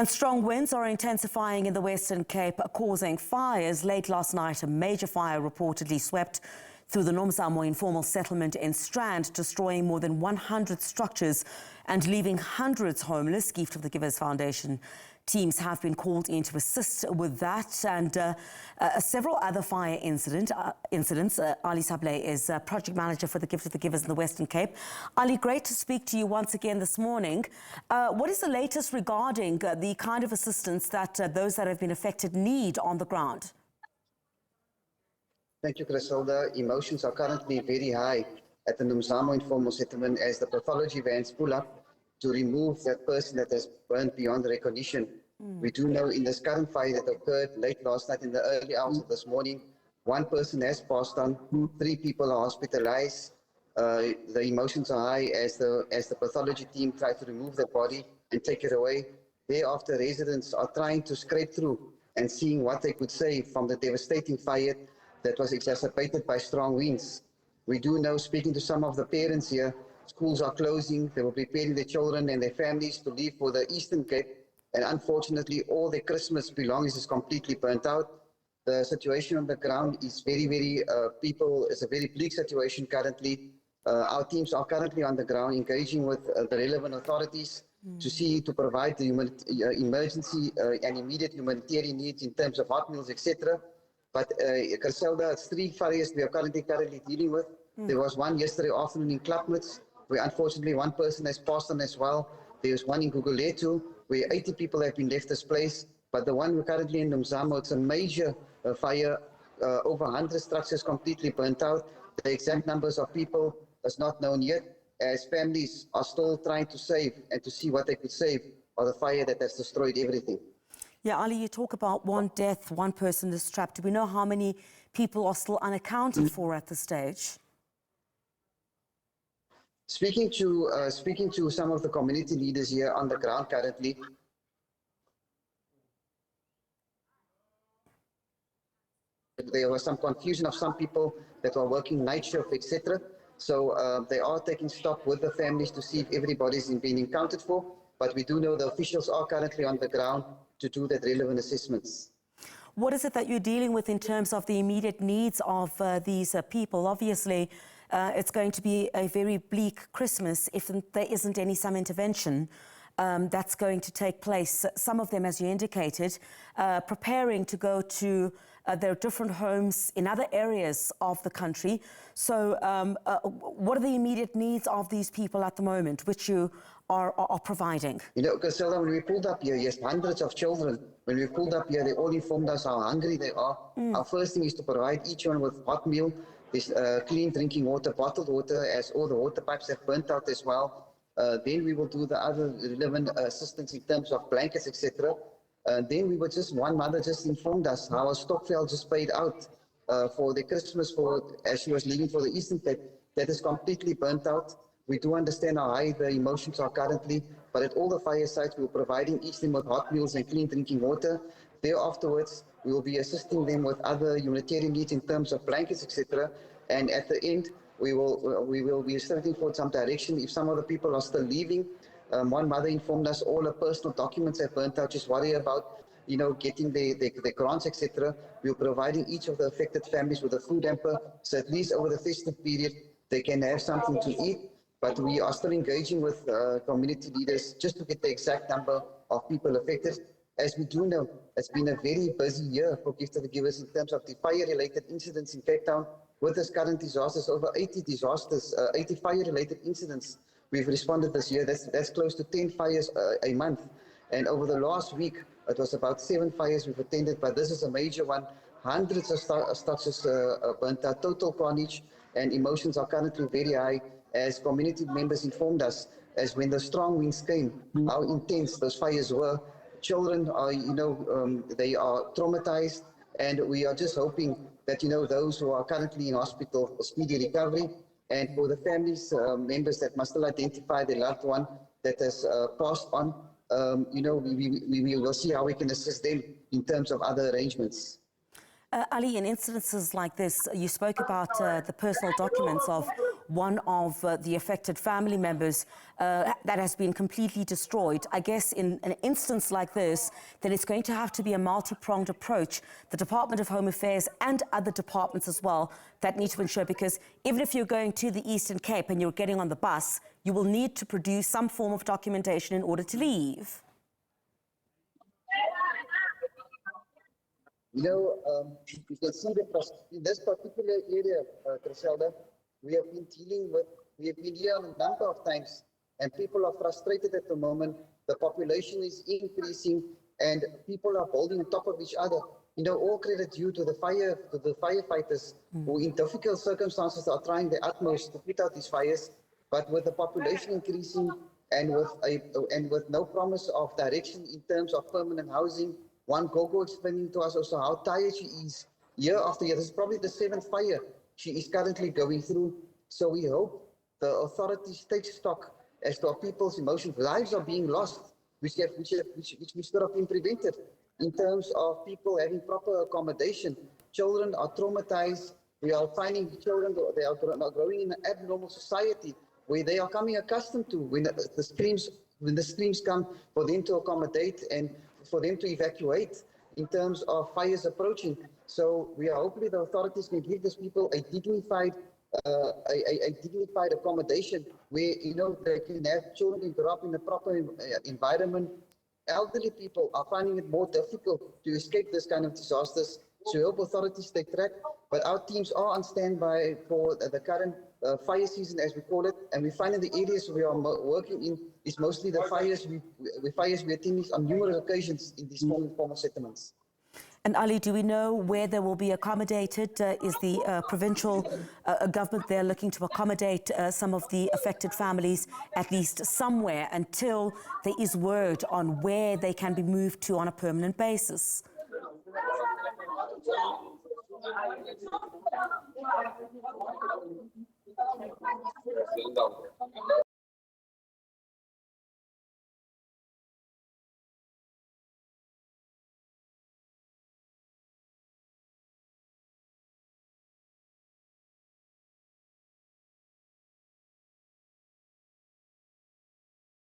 And strong winds are intensifying in the Western Cape, causing fires. Late last night, a major fire reportedly swept through the Nomzamo informal settlement in Strand, destroying more than 100 structures and leaving hundreds homeless. Gift of the Givers Foundation teams have been called in to assist with that, and several other fire incidents. Ali Sablay is project manager for the Gift of the Givers in the Western Cape. Ali, great to speak to you once again this morning. What is the latest regarding the kind of assistance that those that have been affected need on the ground? Thank you, Griselda. Emotions are currently very high at the Nomzamo informal settlement as the pathology vans pull up to remove that person that has burned beyond recognition. We do know in this current fire that occurred late last night in the early hours of this morning, one person has passed on, 3 people are hospitalized. The emotions are high as the pathology team try to remove the body and take it away. Thereafter, residents are trying to scrape through and seeing what they could save from the devastating fire that was exacerbated by strong winds. We do know, speaking to some of the parents here, schools are closing. They were preparing their children and their families to leave for the Eastern Cape. And unfortunately, all their Christmas belongings is completely burnt out. The situation on the ground is it's a very bleak situation currently. Our teams are currently on the ground engaging with the relevant authorities to provide the emergency and immediate humanitarian needs in terms of hot meals, etc. But Griselda, it's 3 fires we are currently dealing with. There was one yesterday afternoon in Klapmuts, where unfortunately one person has passed on as well. There's one in Guguletu, where 80 people have been left displaced. But the one we're currently in Nomzamo, it's a major fire, over 100 structures completely burnt out. The exact numbers of people is not known yet, as families are still trying to save and to see what they could save of the fire that has destroyed everything. Yeah, Ali, you talk about one death, one person is trapped. Do we know how many people are still unaccounted for at this stage? Speaking to some of the community leaders here on the ground currently, there was some confusion of some people that were working night shift, etc. So they are taking stock with the families to see if everybody's being accounted for. But we do know the officials are currently on the ground to do that relevant assessments. What is it that you're dealing with in terms of the immediate needs of these people? Obviously, it's going to be a very bleak Christmas if there isn't some intervention that's going to take place. Some of them, as you indicated, preparing to go to their different homes in other areas of the country. So what are the immediate needs of these people at the moment, which you are providing? You know, Griselda, when we pulled up here, yes, hundreds of children, when we pulled up here, they all informed us how hungry they are. Our first thing is to provide each one with hot meal. There's clean drinking water, bottled water, as all the water pipes have burnt out as well. Then we will do the other relevant assistance in terms of blankets, etc. Then we were one mother just informed us how a Stockveld just paid out for the Christmas as she was leaving for the Eastern Cape. That is completely burnt out. We do understand how high the emotions are currently, but at all the fire sites, we were providing each them with hot meals and clean drinking water. There afterwards, we will be assisting them with other humanitarian needs in terms of blankets, etc. And at the end, we will be searching for some direction. If some of the people are still leaving, one mother informed us all her personal documents have burnt out. Just worry about, getting the grants, etc. We're providing each of the affected families with a food hamper, so at least over the festive period, they can have something to eat. But we are still engaging with community leaders just to get the exact number of people affected. As we do know, it's been a very busy year for Gift of the Givers in terms of the fire-related incidents in Cape Town. With this current disasters, over 80 fire-related incidents we've responded this year. That's close to 10 fires a month. And over the last week, it was about 7 fires we've attended, but this is a major one. Hundreds of structures burnt out, total carnage, and emotions are currently very high, as community members informed us, as when the strong winds came, how intense those fires were. Children are, they are traumatized, and we are just hoping that, those who are currently in hospital, speedy recovery, and for the families, members that must still identify their loved one that has passed on, we will see how we can assist them in terms of other arrangements. Ali, in incidences like this, you spoke about the personal documents of one of the affected family members that has been completely destroyed. I guess in an instance like this, then it's going to have to be a multi-pronged approach. The Department of Home Affairs and other departments as well that need to ensure, because even if you're going to the Eastern Cape and you're getting on the bus, you will need to produce some form of documentation in order to leave. You know, you can see that in this particular area, Griselda, we have been here a number of times, and people are frustrated at the moment. The population is increasing, and people are building on top of each other. You know, all credit due to the firefighters who, in difficult circumstances, are trying their utmost to put out these fires. But with the population increasing and with no promise of direction in terms of permanent housing, one Gogo explaining to us also how tired she is year after year. This is probably the 7th fire she is currently going through. So we hope the authorities take stock as to our people's emotions. Lives are being lost, which could have been prevented in terms of people having proper accommodation. Children are traumatized. We are finding children, they are growing in an abnormal society where they are coming accustomed to when the streams come for them to accommodate and for them to evacuate in terms of fires approaching. So we are hopefully the authorities can give these people a dignified accommodation where, you know, they can have children grow up in a proper environment. Elderly people are finding it more difficult to escape this kind of disasters. So we hope authorities take track, but our teams are on standby for the current fire season, as we call it, and we find in the areas we are working in is mostly the fires we attend on numerous occasions in these informal settlements. And Ali, do we know where they will be accommodated? Is the provincial government there looking to accommodate some of the affected families at least somewhere until there is word on where they can be moved to on a permanent basis?